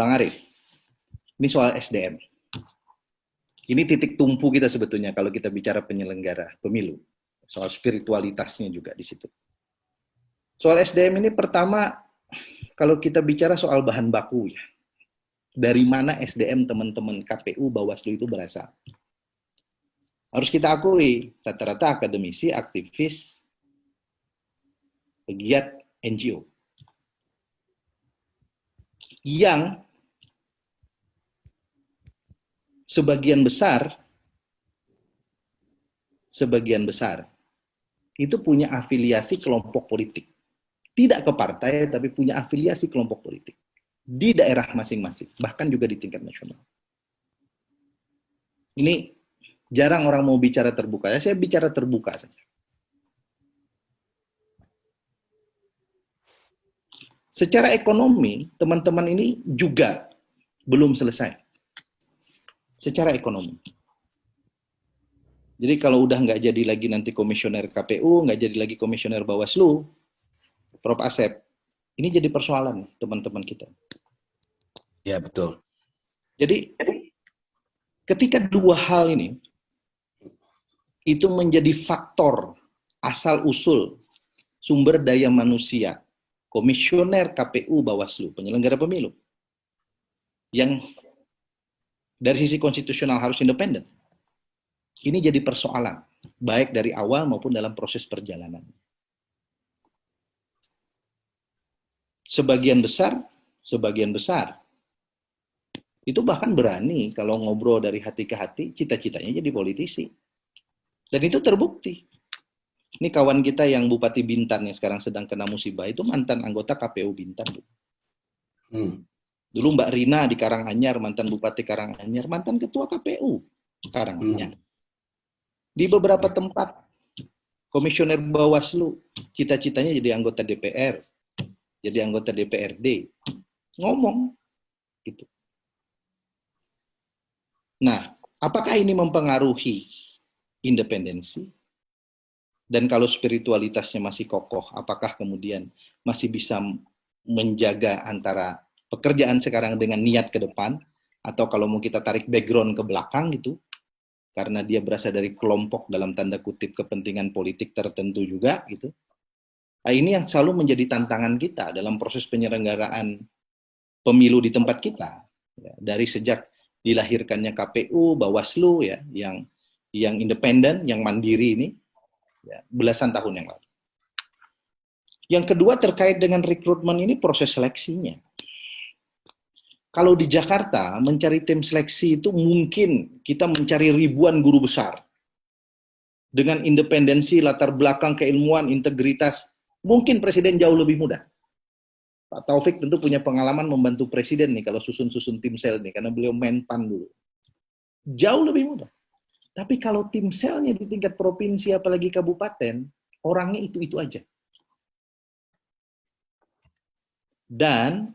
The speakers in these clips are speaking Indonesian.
Bang Arif, ini soal SDM. Ini titik tumpu kita sebetulnya kalau kita bicara penyelenggara pemilu. Soal spiritualitasnya juga di situ. Soal SDM ini pertama, kalau kita bicara soal bahan baku ya. Dari mana SDM teman-teman KPU Bawaslu itu berasal? Harus kita akui, rata-rata akademisi, aktivis, pegiat NGO. Yang sebagian besar itu punya afiliasi kelompok politik. Tidak ke partai, tapi punya afiliasi kelompok politik. Di daerah masing-masing, bahkan juga di tingkat nasional. Ini jarang orang mau bicara terbuka. Ya, saya bicara terbuka saja. Secara ekonomi, teman-teman ini juga belum selesai. Secara ekonomi. Jadi kalau udah nggak jadi lagi nanti komisioner KPU, nggak jadi lagi komisioner Bawaslu, Prof. Asep, ini jadi persoalan teman-teman kita. Ya, betul. Jadi, ketika dua hal ini, itu menjadi faktor asal-usul sumber daya manusia, komisioner KPU Bawaslu, penyelenggara pemilu, yang dari sisi konstitusional harus independen. Ini jadi persoalan, baik dari awal maupun dalam proses perjalanan. Sebagian besar, itu bahkan berani kalau ngobrol dari hati ke hati, cita-citanya jadi politisi. Dan itu terbukti. Ini kawan kita yang Bupati Bintan yang sekarang sedang kena musibah, itu mantan anggota KPU Bintan. Dulu Mbak Rina di Karanganyar, mantan Bupati Karanganyar, mantan Ketua KPU Karanganyar. Di beberapa tempat, komisioner Bawaslu, cita-citanya jadi anggota DPR, jadi anggota DPRD. Ngomong. Gitu. Nah, apakah ini mempengaruhi independensi? Dan kalau spiritualitasnya masih kokoh, apakah kemudian masih bisa menjaga antara pekerjaan sekarang dengan niat ke depan, atau kalau mau kita tarik background ke belakang gitu, karena dia berasal dari kelompok dalam tanda kutip kepentingan politik tertentu juga gitu. Nah, ini yang selalu menjadi tantangan kita dalam proses penyelenggaraan pemilu di tempat kita. Ya, dari sejak dilahirkannya KPU, Bawaslu ya, yang independen, yang mandiri ini, ya, belasan tahun yang lalu. Yang kedua terkait dengan rekrutmen ini proses seleksinya. Kalau di Jakarta mencari tim seleksi itu mungkin kita mencari ribuan guru besar. Dengan independensi, latar belakang, keilmuan, integritas, mungkin presiden jauh lebih mudah. Pak Taufik tentu punya pengalaman membantu presiden nih kalau susun-susun tim sel nih, karena beliau Menpan dulu. Jauh lebih mudah. Tapi kalau tim selnya di tingkat provinsi, apalagi kabupaten, orangnya itu-itu aja. Dan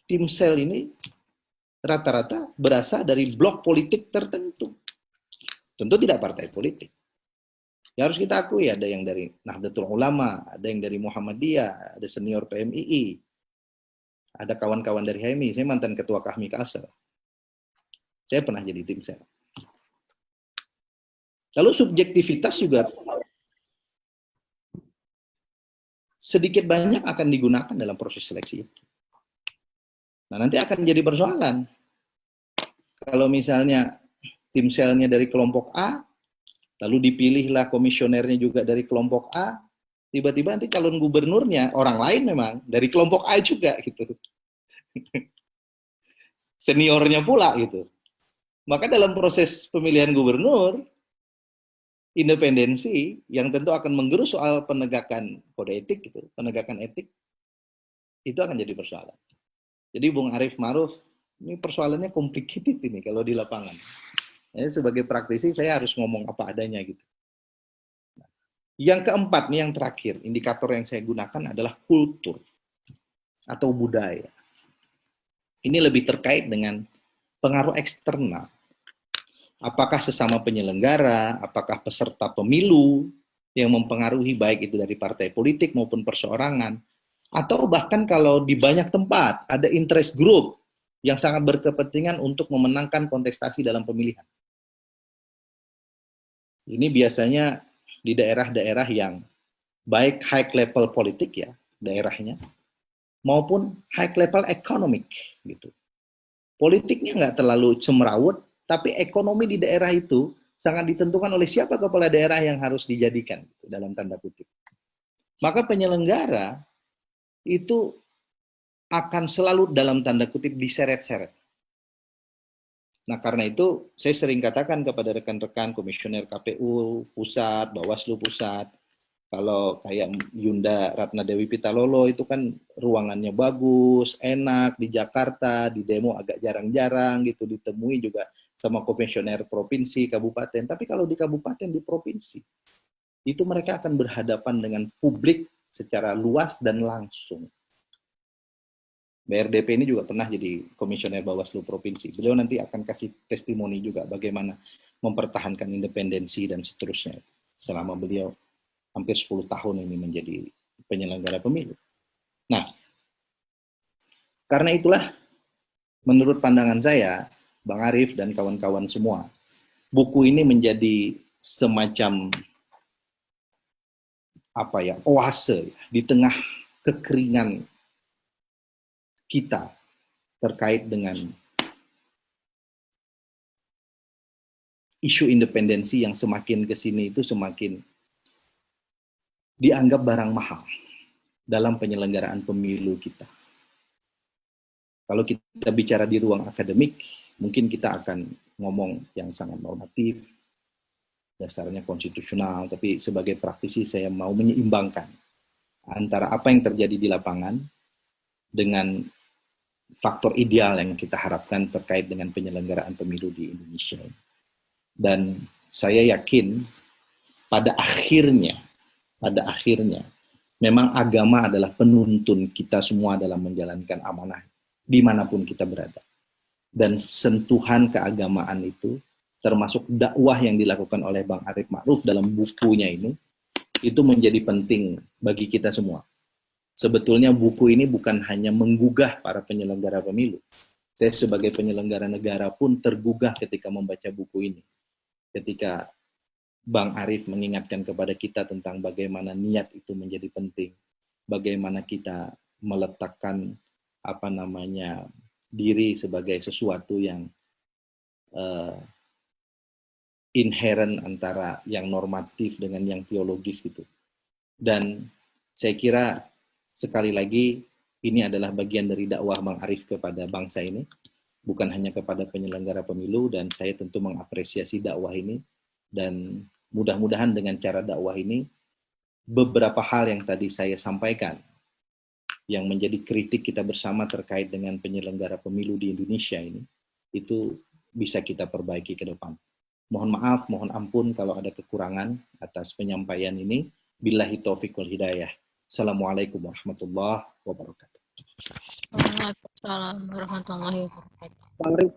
tim sel ini rata-rata berasal dari blok politik tertentu. Tentu tidak partai politik. Ya harus kita akui, ada yang dari Nahdlatul Ulama, ada yang dari Muhammadiyah, ada senior PMII, ada kawan-kawan dari HMI. Saya mantan ketua Kahmi Kalsel. Saya pernah jadi tim sel. Lalu subjektivitas juga sedikit banyak akan digunakan dalam proses seleksi itu. Nah, nanti akan jadi persoalan. Kalau misalnya tim selnya dari kelompok A, lalu dipilihlah komisionernya juga dari kelompok A, tiba-tiba nanti calon gubernurnya orang lain memang dari kelompok A juga gitu. Seniornya pula gitu. Maka dalam proses pemilihan gubernur, independensi yang tentu akan menggerus soal penegakan kode etik gitu, penegakan etik, itu akan jadi persoalan. Jadi Bung Arif Maruf, ini persoalannya complicated ini kalau di lapangan. Ya, sebagai praktisi saya harus ngomong apa adanya gitu. Yang keempat nih, yang terakhir, indikator yang saya gunakan adalah kultur atau budaya. Ini lebih terkait dengan pengaruh eksternal. Apakah sesama penyelenggara, apakah peserta pemilu yang mempengaruhi baik itu dari partai politik maupun perseorangan, Atau bahkan kalau di banyak tempat ada interest group yang sangat berkepentingan untuk memenangkan kontestasi dalam pemilihan. Ini biasanya di daerah-daerah yang baik high level politik ya daerahnya, maupun high level economic gitu. Politiknya nggak terlalu cemrawut, tapi ekonomi di daerah itu sangat ditentukan oleh siapa kepala daerah yang harus dijadikan gitu, dalam tanda kutip. Maka penyelenggara itu akan selalu dalam tanda kutip diseret-seret. Nah, karena itu saya sering katakan kepada rekan-rekan komisioner KPU pusat, Bawaslu pusat, kalau kayak Yunda Ratna Dewi Pitalolo itu kan ruangannya bagus, enak di Jakarta, di demo agak jarang-jarang gitu ditemui juga sama komisioner provinsi, kabupaten. Tapi kalau di kabupaten, di provinsi, itu mereka akan berhadapan dengan publik secara luas dan langsung. BRDP ini juga pernah jadi komisioner Bawaslu Provinsi. Beliau nanti akan kasih testimoni juga bagaimana mempertahankan independensi dan seterusnya selama beliau hampir 10 tahun ini menjadi penyelenggara pemilu. Nah, karena itulah menurut pandangan saya, Bang Arief dan kawan-kawan semua, buku ini menjadi semacam oase di tengah kekeringan kita terkait dengan isu independensi yang semakin ke sini itu semakin dianggap barang mahal dalam penyelenggaraan pemilu kita. Kalau kita bicara di ruang akademik, mungkin kita akan ngomong yang sangat normatif, dasarnya konstitusional, tapi sebagai praktisi saya mau menyeimbangkan antara apa yang terjadi di lapangan dengan faktor ideal yang kita harapkan terkait dengan penyelenggaraan pemilu di Indonesia. Dan saya yakin pada akhirnya memang agama adalah penuntun kita semua dalam menjalankan amanah dimanapun kita berada. Dan sentuhan keagamaan itu, termasuk dakwah yang dilakukan oleh Bang Arief Ma'ruf dalam bukunya ini, itu menjadi penting bagi kita semua. Sebetulnya buku ini bukan hanya menggugah para penyelenggara pemilu. Saya sebagai penyelenggara negara pun tergugah ketika membaca buku ini. Ketika Bang Arief mengingatkan kepada kita tentang bagaimana niat itu menjadi penting. Bagaimana kita meletakkan diri sebagai sesuatu yang inherent antara yang normatif dengan yang teologis gitu. Dan saya kira sekali lagi ini adalah bagian dari dakwah Bang Arief kepada bangsa ini, bukan hanya kepada penyelenggara pemilu, dan saya tentu mengapresiasi dakwah ini, dan mudah-mudahan dengan cara dakwah ini beberapa hal yang tadi saya sampaikan yang menjadi kritik kita bersama terkait dengan penyelenggara pemilu di Indonesia ini, itu bisa kita perbaiki ke depan. Mohon maaf, mohon ampun kalau ada kekurangan atas penyampaian ini. Billahi taufiq wal hidayah. Assalamualaikum warahmatullahi wabarakatuh. Waalaikumsalam warahmatullahi wabarakatuh. Bang Arief,